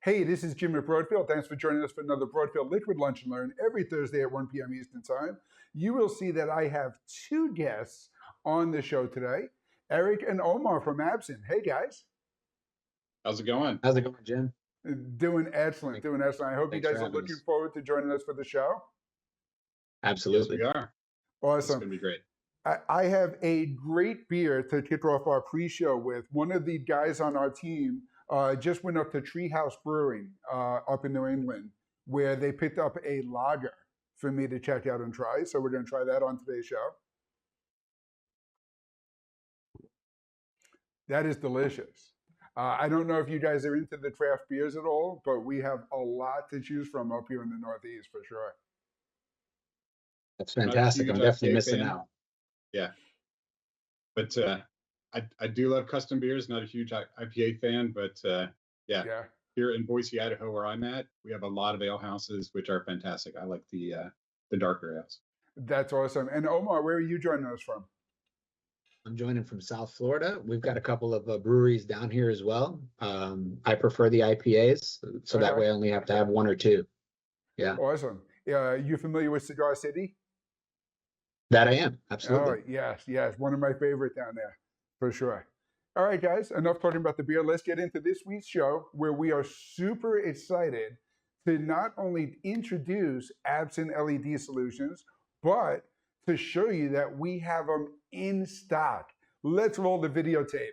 Hey, this is Jim at Broadfield. Thanks for joining us for another Broadfield Liquid Lunch and Learn every Thursday at 1 p.m. Eastern Time. You will see that I have two guests on the show today, Eric and Omar from Absen. Hey, guys. How's it going? How's it going, Jim? Doing excellent, doing excellent. I hope you Thanks for guys are having looking us. forward to joining us for the show. Absolutely. Yes, we are. It's Awesome. going to be great. I have a great beer to kick off our pre-show with. One of the guys on our team just went up to Treehouse Brewing up in New England, where they picked up a lager for me to check out and try. So we're going to try that on today's show. That is delicious. I don't know if you guys are into the craft beers at all, but we have a lot to choose from up here in the Northeast for sure. That's fantastic. I'm definitely missing out. Yeah. But I do love custom beers. Not a huge IPA fan, but yeah. Here in Boise, Idaho, where I'm at, we have a lot of ale houses, which are fantastic. I like the darker ales. That's awesome. And Omar, where are you joining us from? I'm joining from South Florida. We've got a couple of breweries down here as well. I prefer the IPAs, so that way I only have to have one or two. Yeah. Awesome. You familiar with Cigar City? That I am, absolutely. Oh, yes. One of my favorite down there, for sure. All right, guys, enough talking about the beer. Let's get into this week's show, where we are super excited to not only introduce Absen LED solutions, but to show you that we have them in stock. Let's roll the videotape.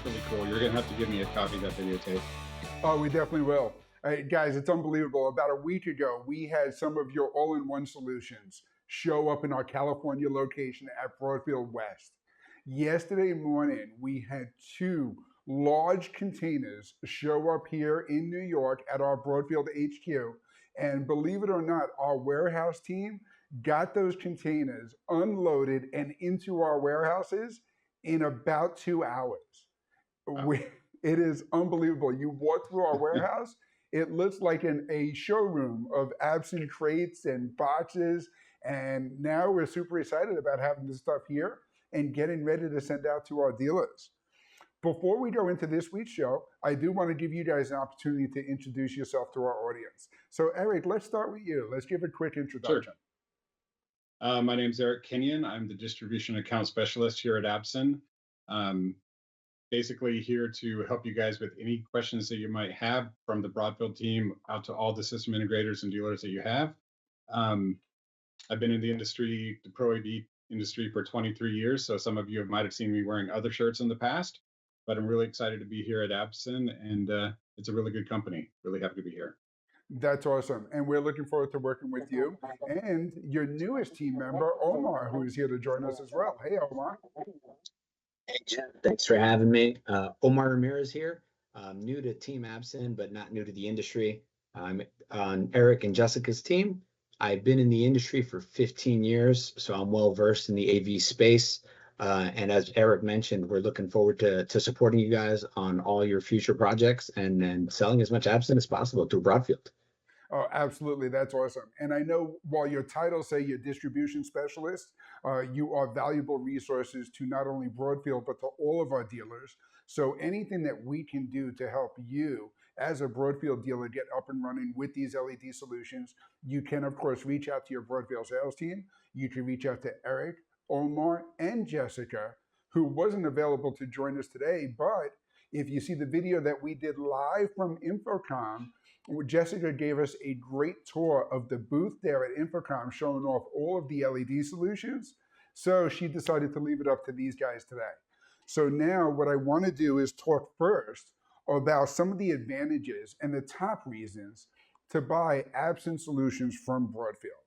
Really cool. You're gonna have to give me a copy of that videotape. Oh, we definitely will. Guys, it's unbelievable. About a week ago, we had some of your all-in-one solutions show up in our California location at Broadfield West. Yesterday morning, we had two large containers show up here in New York at our Broadfield HQ. And believe it or not, our warehouse team got those containers unloaded and into our warehouses in about 2 hours. It is unbelievable. You walk through our warehouse, it looks like a showroom of Absen crates and boxes. And now we're super excited about having this stuff here and getting ready to send out to our dealers. Before we go into this week's show, I do want to give you guys an opportunity to introduce yourself to our audience. So Eric, let's start with you. Let's give a quick introduction. Sure. My name is Eric Kenyon. I'm the distribution account specialist here at Absen. Basically here to help you guys with any questions that you might have, from the Broadfield team out to all the system integrators and dealers that you have. I've been in the industry, the Pro AV industry, for 23 years. So some of you might have seen me wearing other shirts in the past, but I'm really excited to be here at Absen, and it's a really good company. Really happy to be here. That's awesome. And we're looking forward to working with you and your newest team member, Omar, who is here to join us as well. Hey, Omar. Hey, Jim. Thanks for having me. Omar Ramirez here. I'm new to Team Absen, but not new to the industry. I'm on Eric and Jessica's team. I've been in the industry for 15 years, so I'm well versed in the AV space. And as Eric mentioned, we're looking forward to supporting you guys on all your future projects and then selling as much Absen as possible through Broadfield. Oh, absolutely. That's awesome. And I know while your titles say you're distribution specialist, you are valuable resources to not only Broadfield, but to all of our dealers. So anything that we can do to help you as a Broadfield dealer get up and running with these LED solutions, you can, of course, reach out to your Broadfield sales team. You can reach out to Eric, Omar, and Jessica, who wasn't available to join us today. But if you see the video that we did live from Infocom, Jessica gave us a great tour of the booth there at Infocom, showing off all of the LED solutions. So she decided to leave it up to these guys today. So now what I want to do is talk first about some of the advantages and the top reasons to buy Absen solutions from Broadfield.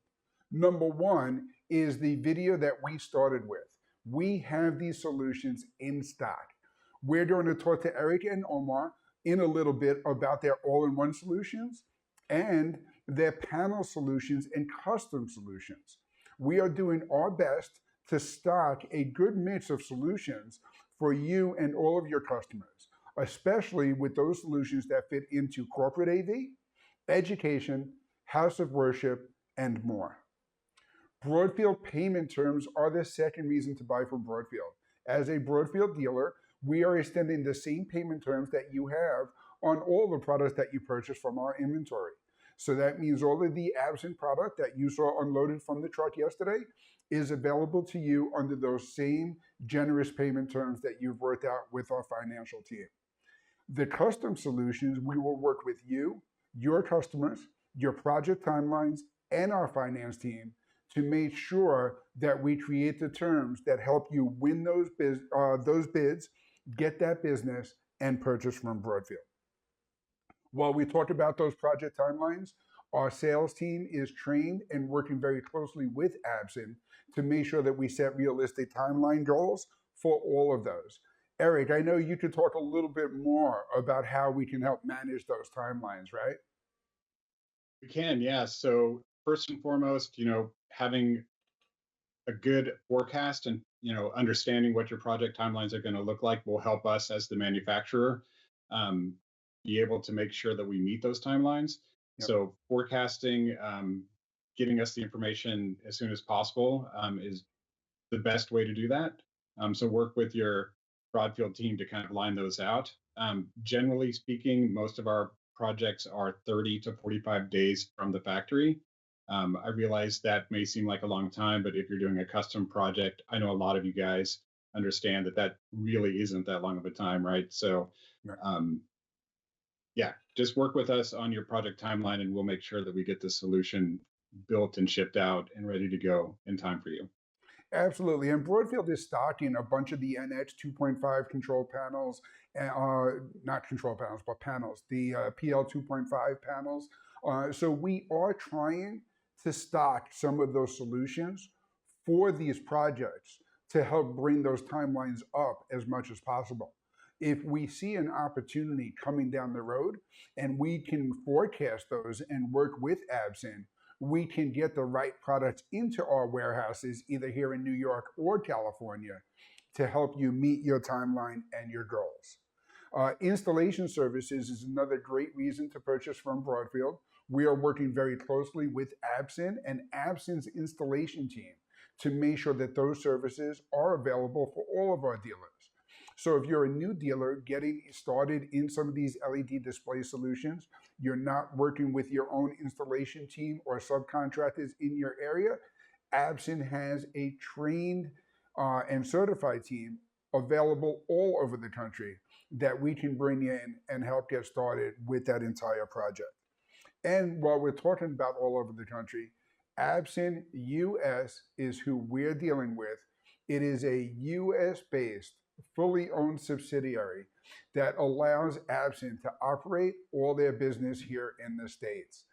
Number one is the video that we started with. We have these solutions in stock. We're going to talk to Eric and Omar in a little bit about their all-in-one solutions and their panel solutions and custom solutions. We are doing our best to stock a good mix of solutions for you and all of your customers, especially with those solutions that fit into corporate AV, education, house of worship, and more. Broadfield payment terms are the second reason to buy from Broadfield. As a Broadfield dealer, we are extending the same payment terms that you have on all the products that you purchase from our inventory. So that means all of the Absen product that you saw unloaded from the truck yesterday is available to you under those same generous payment terms that you've worked out with our financial team. The custom solutions, we will work with you, your customers, your project timelines, and our finance team to make sure that we create the terms that help you win those bids, get that business, and purchase from Broadfield. While we talk about those project timelines, our sales team is trained and working very closely with Absen to make sure that we set realistic timeline goals for all of those. Eric, I know you could talk a little bit more about how we can help manage those timelines, right? We can, yeah. So first and foremost, having a good forecast and understanding what your project timelines are going to look like will help us as the manufacturer be able to make sure that we meet those timelines. Yep. So forecasting, getting us the information as soon as possible is the best way to do that. So work with your Broadfield team to kind of line those out. Generally speaking, most of our projects are 30 to 45 days from the factory. I realize that may seem like a long time, but if you're doing a custom project, I know a lot of you guys understand that really isn't that long of a time, right? So, yeah, just work with us on your project timeline and we'll make sure that we get the solution built and shipped out and ready to go in time for you. Absolutely. And Broadfield is stocking a bunch of the NX 2.5 control panels, not control panels, but panels, the PL 2.5 panels. So we are trying to stock some of those solutions for these projects to help bring those timelines up as much as possible. If we see an opportunity coming down the road and we can forecast those and work with Absen, we can get the right products into our warehouses, either here in New York or California, to help you meet your timeline and your goals. Installation services is another great reason to purchase from Broadfield. We are working very closely with Absen and Absen's installation team to make sure that those services are available for all of our dealers. So if you're a new dealer getting started in some of these LED display solutions, you're not working with your own installation team or subcontractors in your area, Absen has a trained and certified team available all over the country that we can bring in and help get started with that entire project. And while we're talking about all over the country, Absen US is who we're dealing with. It is a US-based, fully owned subsidiary that allows Absen to operate all their business here in the States.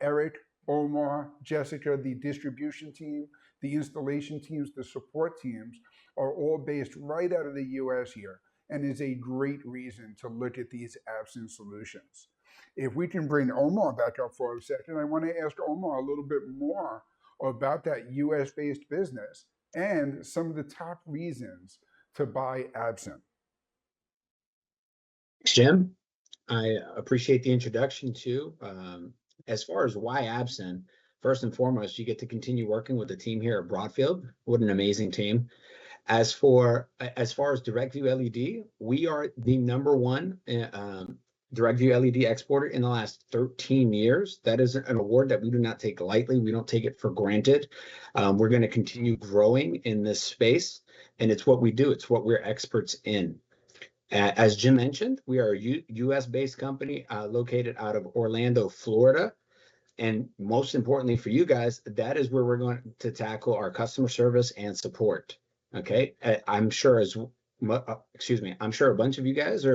Eric, Omar, Jessica, the distribution team, the installation teams, the support teams are all based right out of the US here, and is a great reason to look at these Absen solutions. If we can bring Omar back up for a second, I want to ask Omar a little bit more about that US-based business and some of the top reasons to buy Absen. Thanks, Jim. I appreciate the introduction too. As far as why Absen, first and foremost, you get to continue working with the team here at Broadfield. What an amazing team. As far as DirectView LED, we are the #1 DirectView LED exporter in the last 13 years. That is an award that we do not take lightly. We don't take it for granted. We're going to continue growing in this space, and it's what we do. It's what we're experts in. As Jim mentioned, we are a US-based company located out of Orlando, Florida. And most importantly for you guys, that is where we're going to tackle our customer service and support. Okay, I'm sure a bunch of you guys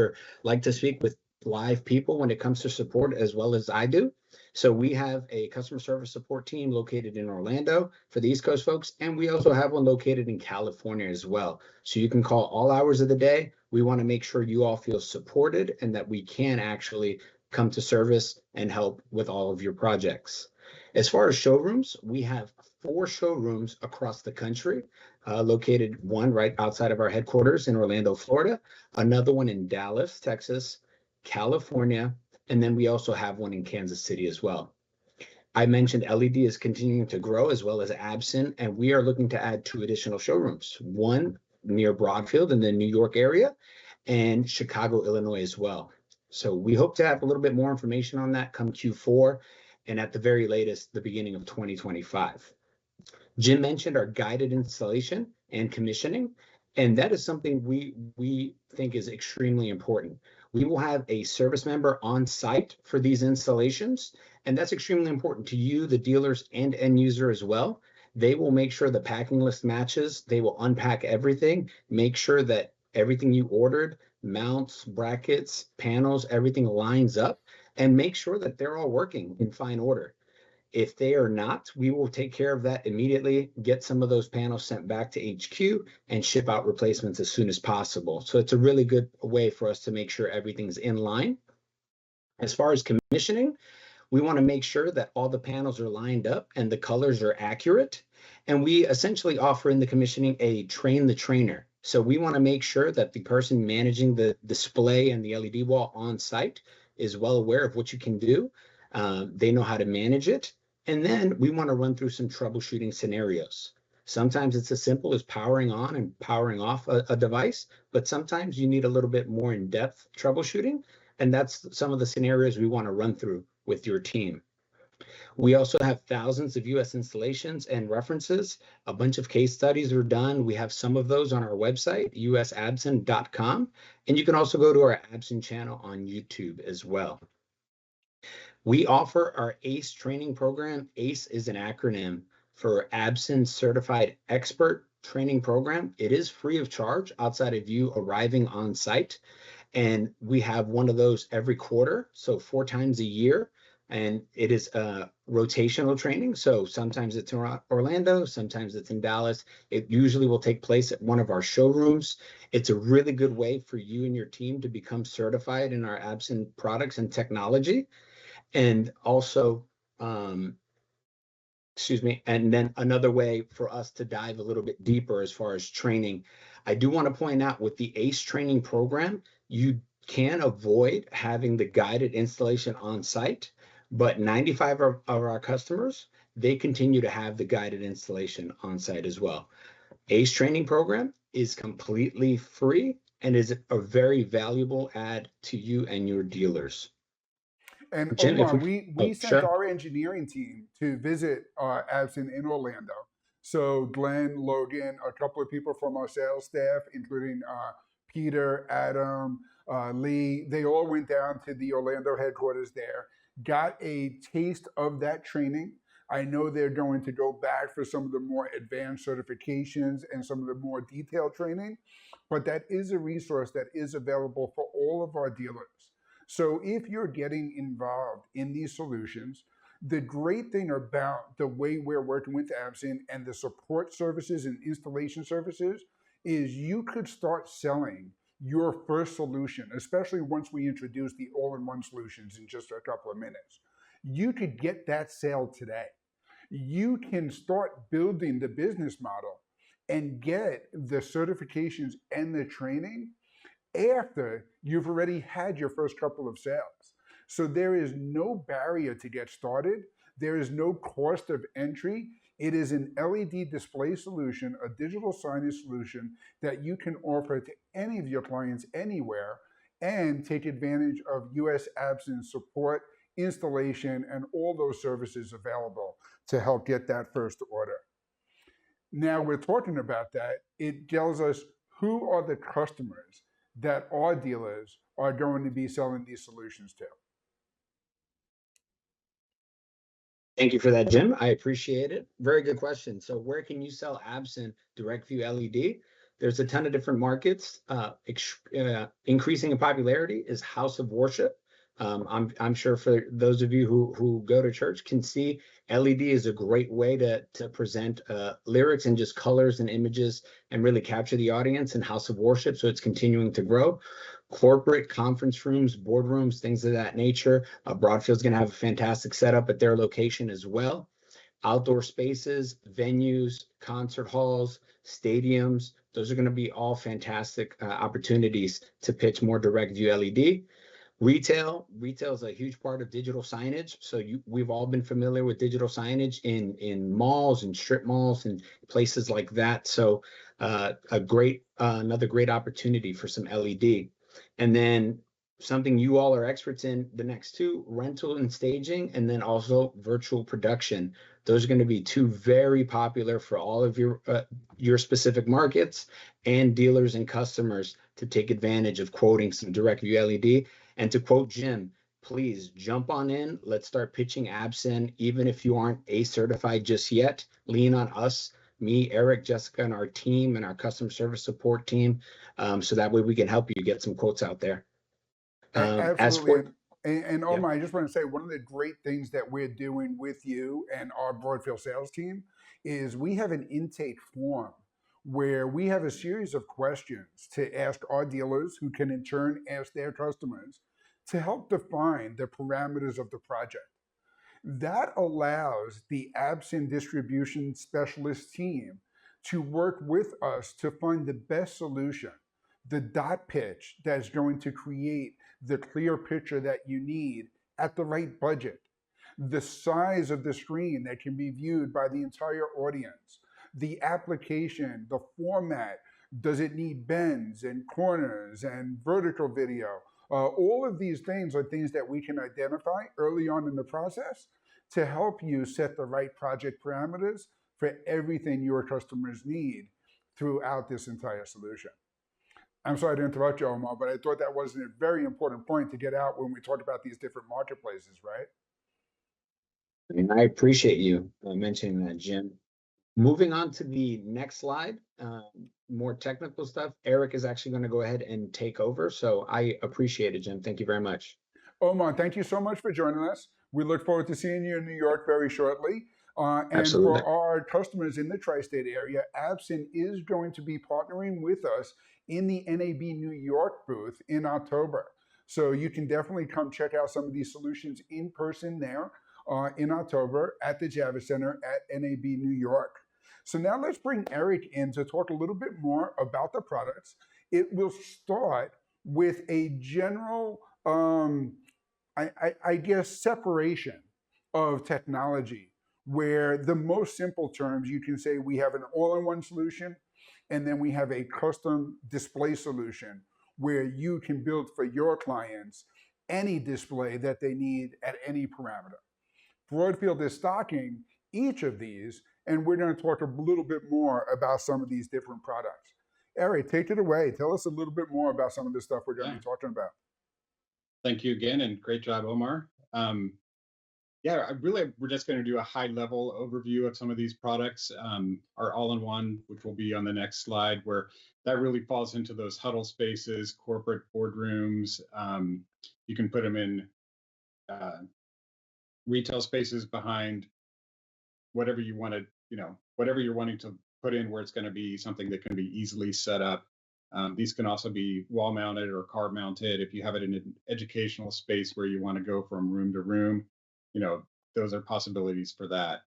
like to speak with live people when it comes to support as well as I do. So we have a customer service support team located in Orlando for the East Coast folks, and we also have one located in California as well. So you can call all hours of the day. We want to make sure you all feel supported and that we can actually come to service and help with all of your projects. As far as showrooms, we have 4 showrooms across the country, located one right outside of our headquarters in Orlando, Florida, another one in Dallas, Texas, California, and then we also have one in Kansas City as well. I mentioned LED is continuing to grow as well as Absen, and we are looking to add 2 additional showrooms, one near Broadfield in the New York area and Chicago, Illinois as well. So we hope to have a little bit more information on that come Q4 and at the very latest, the beginning of 2025. Jim mentioned our guided installation and commissioning, and that is something we think is extremely important. We will have a service member on site for these installations, and that's extremely important to you, the dealers, and end user as well. They will make sure the packing list matches. They will unpack everything, make sure that everything you ordered, mounts, brackets, panels, everything lines up, and make sure that they're all working in fine order. If they are not, we will take care of that immediately, get some of those panels sent back to HQ and ship out replacements as soon as possible. So it's a really good way for us to make sure everything's in line. As far as commissioning, we want to make sure that all the panels are lined up and the colors are accurate. And we essentially offer in the commissioning a train the trainer. So we want to make sure that the person managing the display and the LED wall on site is well aware of what you can do. They know how to manage it. And then we want to run through some troubleshooting scenarios. Sometimes it's as simple as powering on and powering off a device, but sometimes you need a little bit more in-depth troubleshooting. And that's some of the scenarios we want to run through with your team. We also have thousands of US installations and references. A bunch of case studies are done. We have some of those on our website, usabsen.com. And you can also go to our Absen channel on YouTube as well. We offer our ACE training program. ACE is an acronym for Absen Certified Expert Training Program. It is free of charge outside of you arriving on site. And we have one of those every quarter, so 4 times a year. And it is a rotational training. So sometimes it's in Orlando, sometimes it's in Dallas. It usually will take place at one of our showrooms. It's a really good way for you and your team to become certified in our Absen products and technology. And also, and then another way for us to dive a little bit deeper as far as training. I do want to point out with the ACE training program, you can avoid having the guided installation on site, but 95 of our customers, they continue to have the guided installation on site as well. ACE training program is completely free and is a very valuable add to you and your dealers. And Jim, if Omar, we we sent sure. our engineering team to visit Absen in Orlando. So Glenn, Logan, a couple of people from our sales staff, including Peter, Adam, Lee, they all went down to the Orlando headquarters there, got a taste of that training. I know they're going to go back for some of the more advanced certifications and some of the more detailed training, but that is a resource that is available for all of our dealers. So if you're getting involved in these solutions, the great thing about the way we're working with Absen and the support services and installation services is you could start selling your first solution, especially once we introduce the all-in-one solutions in just a couple of minutes. You could get that sale today. You can start building the business model and get the certifications and the training after you've already had your first couple of sales. So there is no barrier to get started. There is no cost of entry. It is an LED display solution, a digital signage solution that you can offer to any of your clients anywhere and take advantage of US Absen support, installation, and all those services available to help get that first order. Now we're talking about that. It tells us who are the customers that our dealers are going to be selling these solutions to. Thank you for that, Jim. I appreciate it. Very good question. So where can you sell Absen Direct View LED? there's a ton of different markets. Increasing in popularity is house of worship. I'm sure for those of you who go to church can see LED is a great way to present lyrics and just colors and images and really capture the audience in house of worship. So it's continuing to grow. Corporate conference rooms, boardrooms, things of that nature. Broadfield's going to have a fantastic setup at their location as well. Outdoor spaces, venues, concert halls, stadiums. Those are going to be all fantastic opportunities to pitch more direct view LED. Retail is a huge part of digital signage. So we've all been familiar with digital signage in malls and strip malls and places like that. So another great opportunity for some LED. And then something you all are experts in, the next two, rental and staging, and then also virtual production. Those are going to be two very popular for all of your specific markets and dealers and customers to take advantage of quoting some direct view LED. And to quote Jim, please jump on in. Let's start pitching Absen. Even if you aren't A certified just yet, lean on us, me, Eric, Jessica, and our team and our customer service support team. So that way we can help you get some quotes out there. Absolutely. And Omar, Yeah. I just want to say one of the great things that we're doing with you and our Broadfield sales team is we have an intake form where we have a series of questions to ask our dealers who can in turn ask their customers to help define the parameters of the project. That allows the Absen distribution specialist team to work with us to find the best solution, the dot pitch that's going to create the clear picture that you need at the right budget, the size of the screen that can be viewed by the entire audience, the application, the format. Does it need bends and corners and vertical video? All of these things are things that we can identify early on in the process to help you set the right project parameters for everything your customers need throughout this entire solution. I'm sorry to interrupt you, Omar, but I thought that was a very important point to get out when we talk about these different marketplaces, right? And I appreciate you mentioning that, Jim. Moving on to the next slide, more technical stuff. Eric is actually going to go ahead and take over. So I appreciate it, Jim. Thank you very much. Omar, thank you so much for joining us. We look forward to seeing you in New York very shortly. And Absolutely. for our customers in the tri-state area, Absen is going to be partnering with us in the NAB New York booth in October. So you can definitely come check out some of these solutions in person there in October at the Javits Center at NAB New York. So now let's bring Eric in to talk a little bit more about the products. It will start with a general, I guess, separation of technology, where the most simple terms you can say we have an all-in-one solution, and then we have a custom display solution where you can build for your clients any display that they need at any parameter. Broadfield is stocking each of these, and we're going to talk a little bit more about some of these different products. Eric, take it away. Tell us a little bit more about some of the stuff we're going to be talking about. Thank you again, and great job, Omar. We're just going to do a high-level overview of some of these products. Our all-in-one, which will be on the next slide, where that really falls into those huddle spaces, corporate boardrooms. You can put them in retail spaces behind whatever you want to, whatever you're wanting to put in, where it's going to be something that can be easily set up. These can also be wall mounted or car mounted. If you have it in an educational space where you want to go from room to room, those are possibilities for that.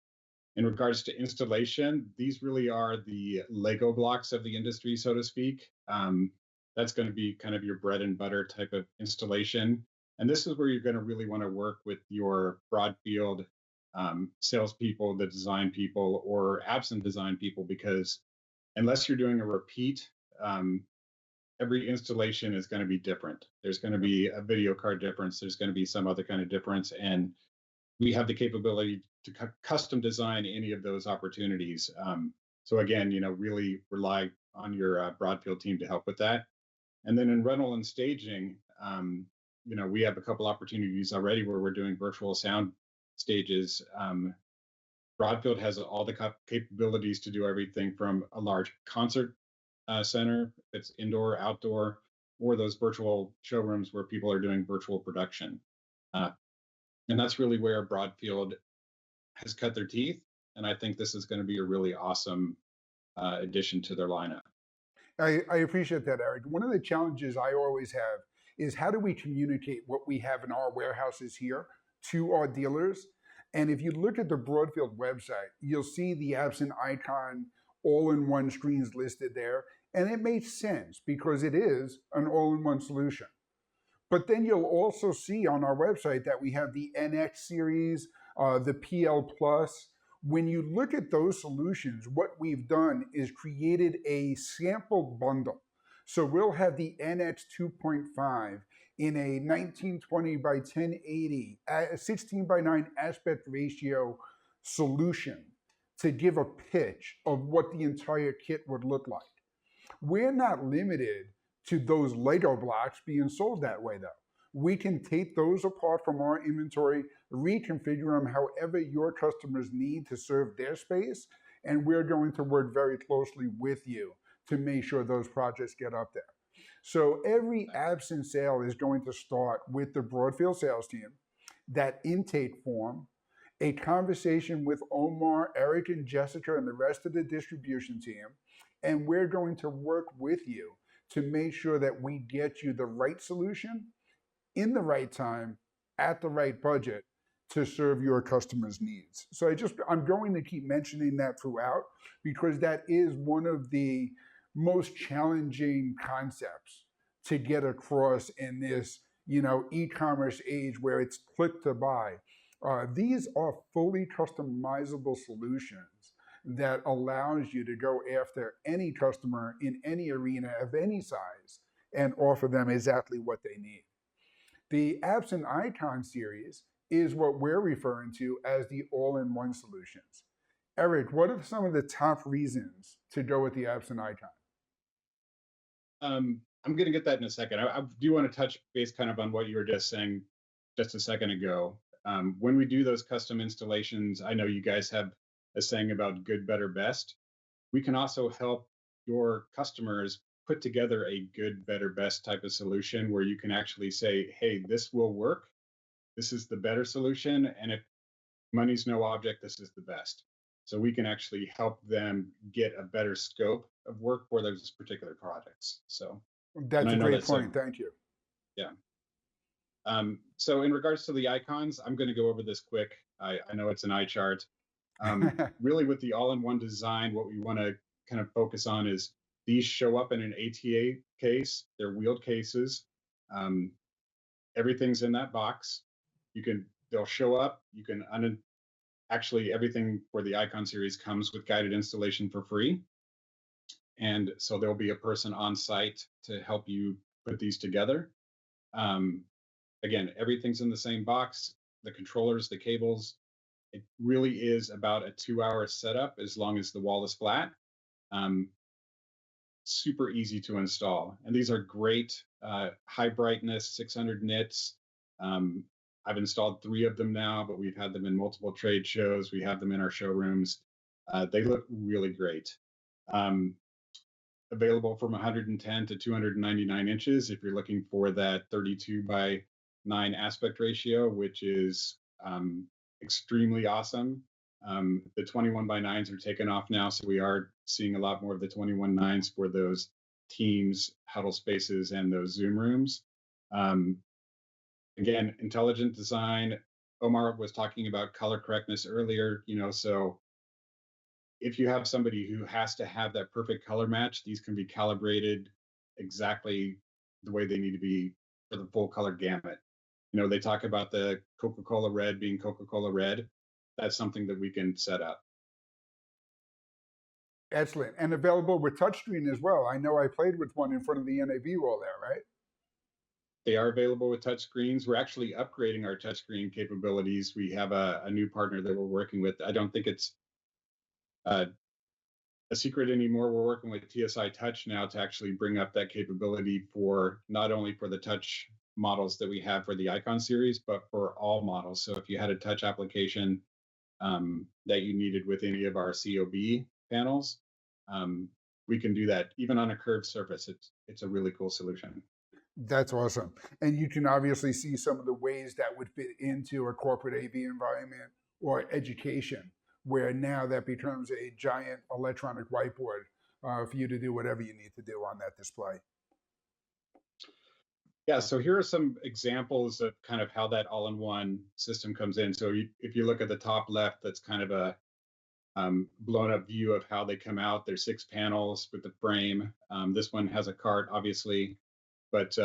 In regards to installation, these really are the Lego blocks of the industry, so to speak. That's going to be kind of your bread and butter type of installation. And this is where you're going to really want to work with your Broadfield salespeople, the design people, or Absen design people, because unless you're doing a repeat, every installation is going to be different. There's going to be a video card difference. There's going to be some other kind of difference. And we have the capability to custom design any of those opportunities. So again, really rely on your Broadfield team to help with that. And then in rental and staging, we have a couple opportunities already where we're doing virtual sound stages. Broadfield has all the capabilities to do everything from a large concert center, it's indoor, outdoor, or those virtual showrooms where people are doing virtual production. Uh, and that's really where Broadfield has cut their teeth. And I think this is going to be a really awesome addition to their lineup. I appreciate that, Eric. One of the challenges I always have is how do we communicate what we have in our warehouses here to our dealers? And if you look at the Broadfield website, you'll see the Absen icon all-in-one screens listed there. And it makes sense because it is an all-in-one solution. But then you'll also see on our website that we have the NX series, the PL Plus. When you look at those solutions, what we've done is created a sample bundle. So we'll have the NX 2.5 in a 1920 by 1080, 16 by 9 aspect ratio solution to give a pitch of what the entire kit would look like. We're not limited to those Lego blocks being sold that way, though. We can take those apart from our inventory, reconfigure them however your customers need to serve their space, and we're going to work very closely with you to make sure those projects get up there. So every Absen sale is going to start with the Broadfield sales team, that intake form, a conversation with Omar, Eric, and Jessica, and the rest of the distribution team, and we're going to work with you to make sure that we get you the right solution in the right time at the right budget to serve your customers' needs. So I'm going to keep mentioning that throughout because that is one of the most challenging concepts to get across in this, e-commerce age where it's click to buy. These are fully customizable solutions that allows you to go after any customer in any arena of any size and offer them exactly what they need. The Absen Icon series is what we're referring to as the all-in-one solutions. Eric, what are some of the top reasons to go with the Absen Icon? I'm going to get that in a second. I do want to touch base kind of on what you were just saying just a second ago. When we do those custom installations, I know you guys have a saying about good, better, best. We can also help your customers put together a good, better, best type of solution where you can actually say, hey, this will work. This is the better solution. And if money's no object, this is the best. So we can actually help them get a better scope of work for those particular projects. So that's a great point. Thank you. Yeah. So in regards to the icons, I'm going to go over this quick. I know it's an eye chart. Really with the all-in-one design, what we want to kind of focus on is these show up in an ATA case. They're wheeled cases. Everything's in that box. They'll show up. You can actually everything for the icon series comes with guided installation for free. And so there'll be a person on site to help you put these together. Again, everything's in the same box, the controllers, the cables. It really is about a 2-hour setup as long as the wall is flat. Super easy to install. And these are great, high brightness, 600 nits. I've installed 3 of them now, but we've had them in multiple trade shows. We have them in our showrooms. They look really great. Available from 110 to 299 inches if you're looking for that 32 by 9 aspect ratio, which is extremely awesome. The 21 by 9s are taken off now, so we are seeing a lot more of the 21 9s for those teams, huddle spaces, and those Zoom rooms. Again, intelligent design. Omar was talking about color correctness earlier, so if you have somebody who has to have that perfect color match, these can be calibrated exactly the way they need to be for the full color gamut. They talk about the Coca-Cola red being Coca-Cola red. That's something that we can set up. Excellent. And available with touchscreen as well. I know I played with one in front of the NAB wall there, right? They are available with touchscreens. We're actually upgrading our touchscreen capabilities. We have a new partner that we're working with. I don't think it's a secret anymore. We're working with TSI Touch now to actually bring up that capability for not only for the touch models that we have for the Icon series, but for all models. So if you had a touch application that you needed with any of our COB panels, we can do that even on a curved surface. It's a really cool solution. That's awesome. And you can obviously see some of the ways that would fit into a corporate AV environment or education, where now that becomes a giant electronic whiteboard for you to do whatever you need to do on that display. Yeah, so here are some examples of kind of how that all-in-one system comes in. So if you look at the top left, that's kind of a blown up view of how they come out. There's 6 panels with the frame. This one has a cart, obviously, but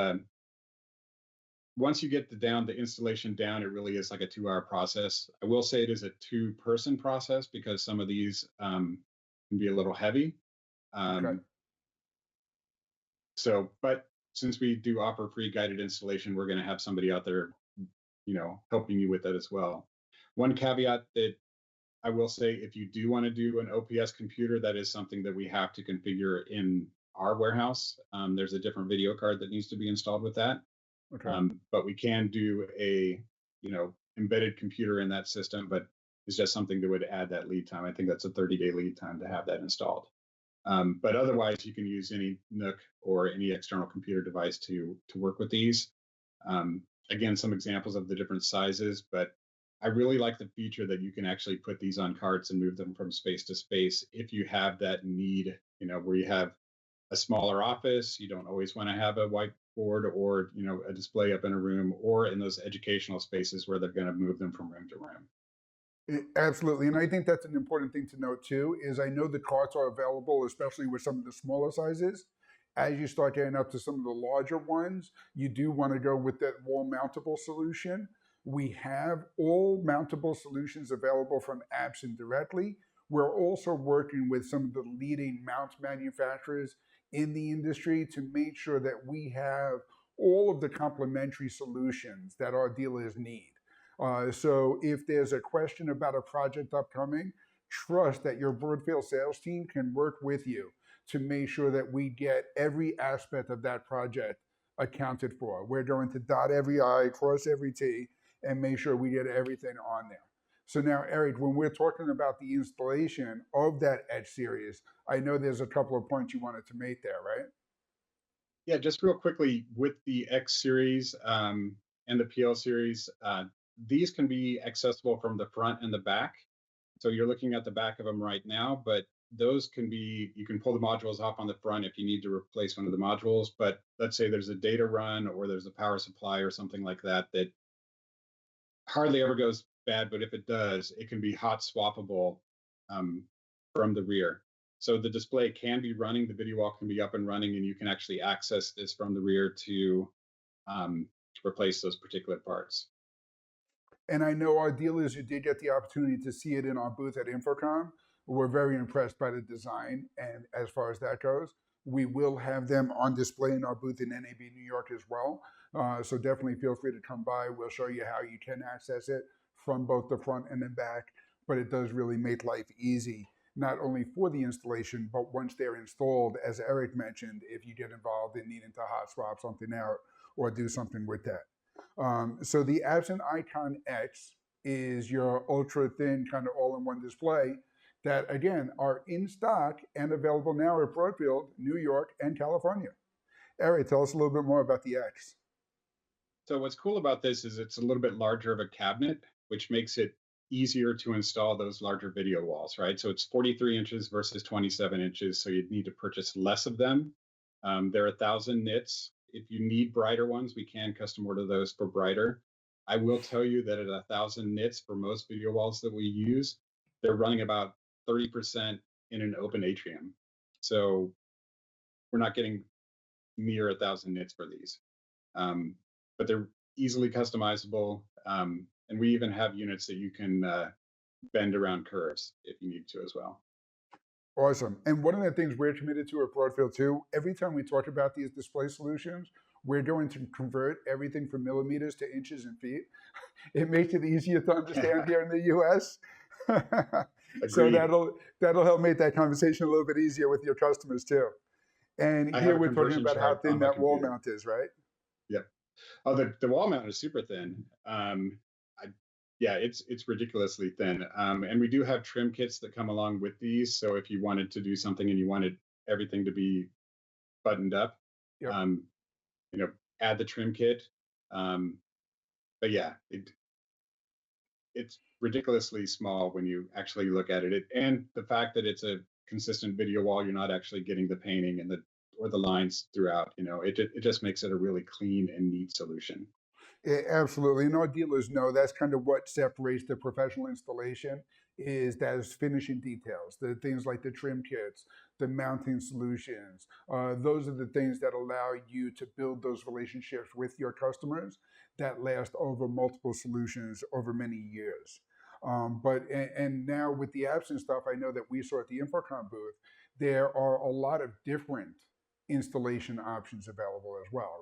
once you get the installation down, it really is like a 2-hour process. I will say it is a 2-person process because some of these can be a little heavy. Okay. So, but since we do offer free guided installation, we're going to have somebody out there, helping you with that as well. One caveat that I will say, if you do want to do an OPS computer, that is something that we have to configure in our warehouse. There's a different video card that needs to be installed with that. Okay. But we can do a, embedded computer in that system, but it's just something that would add that lead time. I think that's a 30-day lead time to have that installed. But otherwise, you can use any NUC or any external computer device to work with these. Again, some examples of the different sizes, but I really like the feature that you can actually put these on carts and move them from space to space if you have that need, where you have a smaller office, you don't always want to have a whiteboard or, a display up in a room, or in those educational spaces where they're going to move them from room to room. Absolutely. And I think that's an important thing to note too, is I know the carts are available, especially with some of the smaller sizes. As you start getting up to some of the larger ones, you do want to go with that wall mountable solution. We have all mountable solutions available from Absen directly. We're also working with some of the leading mount manufacturers in the industry to make sure that we have all of the complementary solutions that our dealers need. So if there's a question about a project upcoming, trust that your Broadfield sales team can work with you to make sure that we get every aspect of that project accounted for. We're going to dot every I, cross every T, and make sure we get everything on there. So now, Eric, when we're talking about the installation of that Edge series, I know there's a couple of points you wanted to make there, right? Yeah, just real quickly, with the X series and the PL series, these can be accessible from the front and the back. So you're looking at the back of them right now, but those you can pull the modules off on the front if you need to replace one of the modules. But let's say there's a data run or there's a power supply or something like that hardly ever goes bad, but if it does, it can be hot swappable from the rear. So the display can be running, the video wall can be up and running, and you can actually access this from the rear to replace those particular parts. And I know our dealers who did get the opportunity to see it in our booth at Infocom were very impressed by the design. And as far as that goes, we will have them on display in our booth in NAB New York as well. So definitely feel free to come by. We'll show you how you can access it from both the front and the back. But it does really make life easy, not only for the installation, but once they're installed, as Eric mentioned, if you get involved in needing to hot swap something out or do something with that. So the Absen Icon X is your ultra thin kind of all-in-one display that, again, are in stock and available now at Broadfield, New York, and California. Eric, tell us a little bit more about the X. So what's cool about this is it's a little bit larger of a cabinet, which makes it easier to install those larger video walls, right? So it's 43 inches versus 27 inches, so you'd need to purchase less of them. They're 1,000 nits. If you need brighter ones, we can custom order those for brighter. I will tell you that at 1,000 nits for most video walls that we use, they're running about 30% in an open atrium. So we're not getting near 1,000 nits for these. But they're easily customizable. And we even have units that you can bend around curves if you need to as well. Awesome. And one of the things we're committed to at Broadfield too, every time we talk about these display solutions, we're going to convert everything from millimeters to inches and feet. It makes it easier to understand here in the US. So that'll help make that conversation a little bit easier with your customers too. And here we're talking about how thin that wall mount is, right? Yeah. Oh, the wall mount is super thin. Yeah, it's ridiculously thin. And we do have trim kits that come along with these. So if you wanted to do something and you wanted everything to be buttoned up. Yep. You know, add the trim kit. Um, but yeah, it's ridiculously small when you actually look at it. And the fact that it's a consistent video wall, you're not actually getting the painting and the lines throughout. You know, it just makes it a really clean and neat solution. Absolutely. And our dealers know that's kind of what separates the professional installation is those finishing details, the things like the trim kits, the mounting solutions. Those are the things that allow you to build those relationships with your customers that last over multiple solutions over many years. And now with the Absen stuff, I know that we saw at the Infocom booth, there are a lot of different installation options available as well,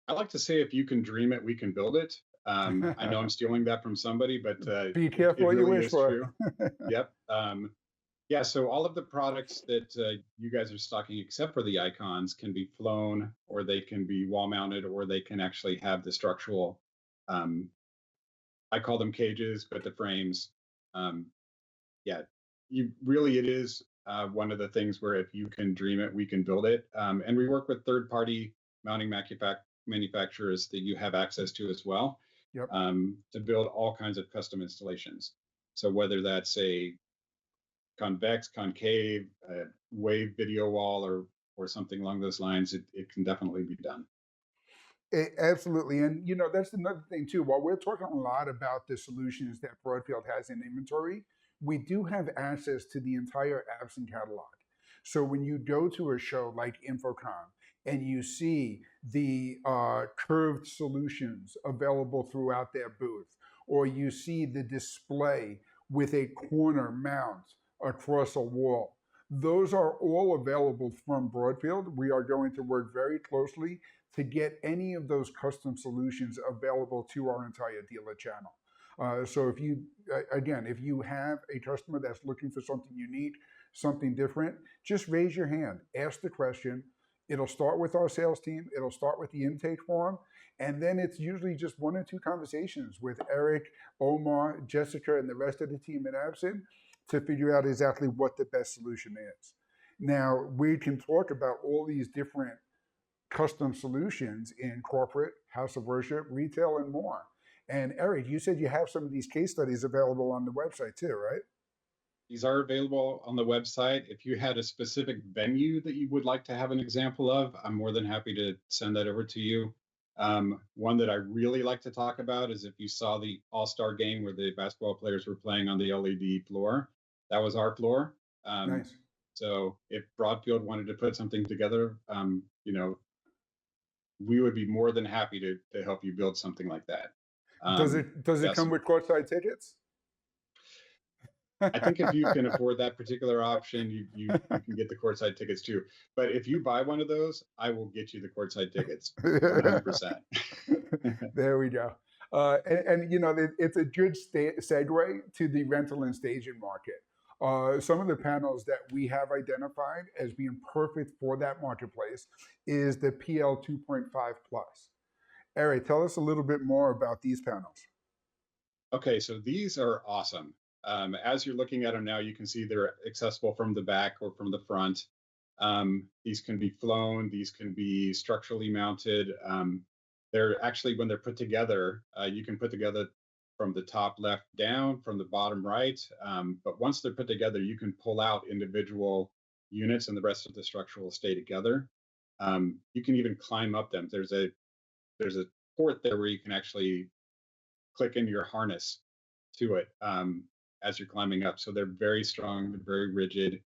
I like to say, if you can dream it, we can build it. I know right? I'm stealing that from somebody, but Be it careful what you really wish is for. true. Yep. Yeah, so all of the products that you guys are stocking, except for the icons, can be flown, or they can be wall mounted, or they can actually have the structural. Um, I call them cages, but the frames. Um, yeah, it is one of the things where if you can dream it, we can build it. And we work with third-party mounting manufacturers that you have access to as well, Yep. to build all kinds of custom installations. So whether that's a convex, concave, wave video wall, or something along those lines, it can definitely be done. Absolutely. And that's another thing too. While we're talking a lot about the solutions that Broadfield has in inventory, we do have access to the entire Absen catalog. So when you go to a show like Infocom and you see the curved solutions available throughout their booth, or you see the display with a corner mount across a wall, those are all available from Broadfield. We are going to work very closely to get any of those custom solutions available to our entire dealer channel. So if you have a customer that's looking for something unique, something different, just raise your hand, ask the question. It'll start with our sales team. It'll start with the intake form. And then it's usually just one or two conversations with Eric, Omar, Jessica, and the rest of the team at Absen to figure out exactly what the best solution is. Now, we can talk about all these different custom solutions in corporate, house of worship, retail, and more. And Eric, you said you have some of these case studies available on the website too, right? These are available on the website. If you had a specific venue that you would like to have an example of, I'm more than happy to send that over to you. One that I really like to talk about is if you saw the All-Star game where the basketball players were playing on the LED floor, that was our floor. Nice. So if Broadfield wanted to put something together, we would be more than happy to help you build something like that. Does it Yes, come with courtside tickets? I think if you can afford that particular option, you can get the courtside tickets too. But if you buy one of those, I will get you the courtside tickets 100%. There we go. It's a good segue to the rental and staging market. Some of the panels that we have identified as being perfect for that marketplace is the PL 2.5 Plus. Eric, tell us a little bit more about these panels. Okay, so these are awesome. As you're looking at them now, you can see they're accessible from the back or from the front. These can be flown, these can be structurally mounted. They're actually, when they're put together, you can put together from the top left down, from the bottom right. But once they're put together, you can pull out individual units and the rest of the structure will stay together. You can even climb up them. There's a port there where you can actually click into your harness to it as you're climbing up. So they're very strong, they're very rigid.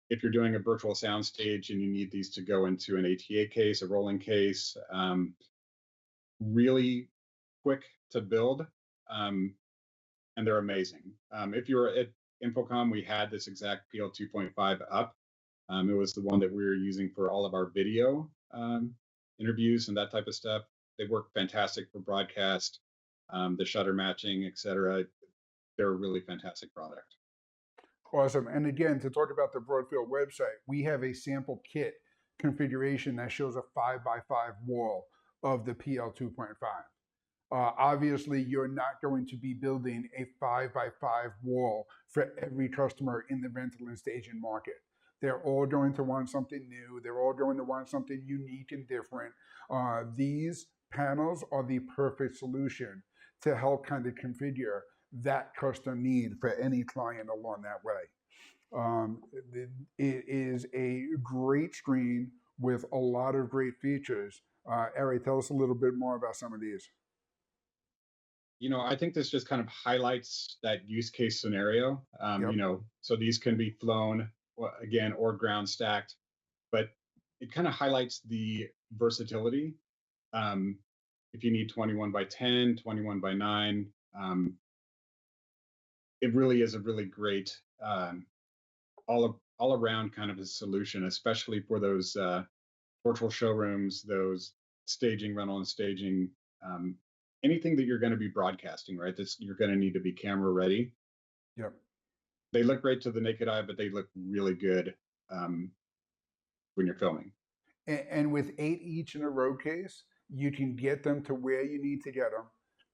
If you're doing a virtual sound stage and you need these to go into an ATA case, a rolling case, really quick to build, and they're amazing. If you were at Infocom, we had this exact PL 2.5 up. It was the one that we were using for all of our video interviews and that type of stuff. They work fantastic for broadcast, the shutter matching, etc. They're a really fantastic product. Awesome. And again, to talk about the Broadfield website, we have a sample kit configuration that shows a 5x5 wall of the PL 2.5. Obviously, you're not going to be building a 5x5 wall for every customer in the rental and staging market. They're all going to want something new. They're all going to want something unique and different. These panels are the perfect solution to help kind of configure that custom need for any client along that way. It is a great screen with a lot of great features. Eric, tell us a little bit more about some of these. I think this just kind of highlights that use case scenario. Yep. So these can be flown again or ground stacked, but it kind of highlights the versatility. If you need 21 by 10, 21 by 9, it really is a really great all around kind of a solution, especially for those virtual showrooms, those staging, rental and staging, anything that you're going to be broadcasting, right? You're going to need to be camera ready. Yep. They look great to the naked eye, but they look really good when you're filming. And with 8 each in a row case, you can get them to where you need to get them.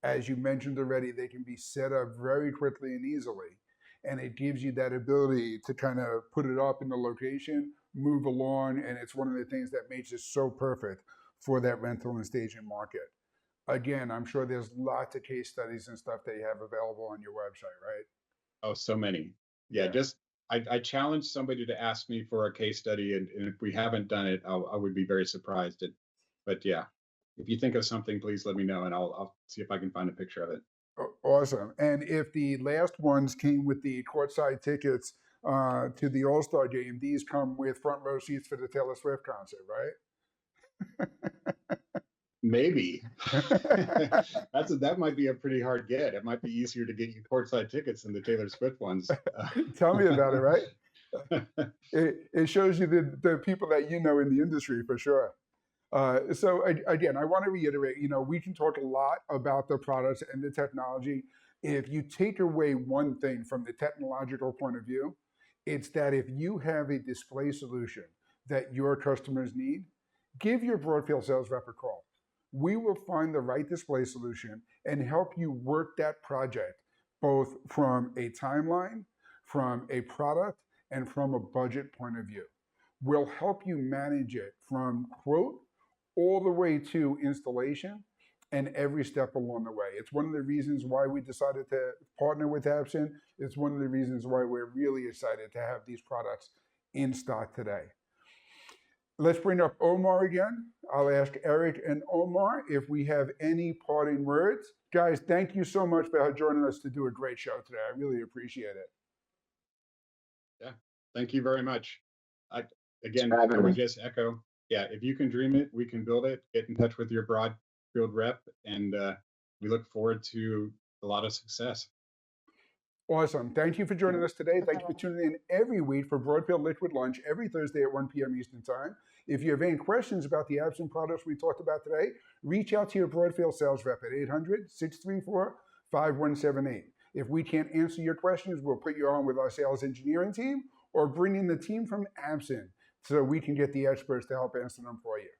As you mentioned already, they can be set up very quickly and easily. And it gives you that ability to kind of put it up in the location, move along, and it's one of the things that makes it so perfect for that rental and staging market. Again, I'm sure there's lots of case studies and stuff that you have available on your website, right? Oh, so many. Yeah. I challenge somebody to ask me for a case study, and if we haven't done it, I would be very surprised. But yeah, if you think of something, please let me know, and I'll see if I can find a picture of it. Awesome. And if the last ones came with the courtside tickets to the All-Star game, these come with front row seats for the Taylor Swift concert, right? Maybe. That might be a pretty hard get. It might be easier to get you courtside tickets than the Taylor Swift ones. Tell me about it, right? It shows you the people that you know in the industry for sure. So again, I want to reiterate, we can talk a lot about the products and the technology. If you take away one thing from the technological point of view, it's that if you have a display solution that your customers need, give your Broadfield sales rep a call. We will find the right display solution and help you work that project, both from a timeline, from a product, and from a budget point of view. We'll help you manage it from quote all the way to installation and every step along the way. It's one of the reasons why we decided to partner with Absen. It's one of the reasons why we're really excited to have these products in stock today. Let's bring up Omar again. I'll ask Eric and Omar if we have any parting words. Guys, thank you so much for joining us to do a great show today. I really appreciate it. Yeah, thank you very much. I would just echo, yeah, if you can dream it, we can build it. Get in touch with your Broadfield rep, and we look forward to a lot of success. Awesome. Thank you for joining us today. Thank you for tuning in every week for Broadfield Liquid Lunch every Thursday at 1 p.m. Eastern Time. If you have any questions about the Absen products we talked about today, reach out to your Broadfield sales rep at 800-634-5178. If we can't answer your questions, we'll put you on with our sales engineering team or bring in the team from Absen so we can get the experts to help answer them for you.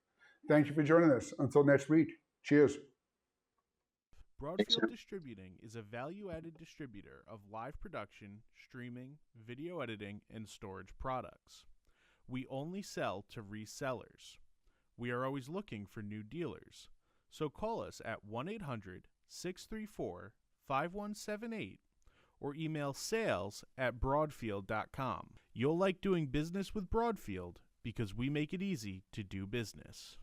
Thank you for joining us. Until next week, cheers. Broadfield Distributing is a value-added distributor of live production, streaming, video editing, and storage products. We only sell to resellers. We are always looking for new dealers, so call us at 1-800-634-5178 or email sales@broadfield.com. You'll like doing business with Broadfield because we make it easy to do business.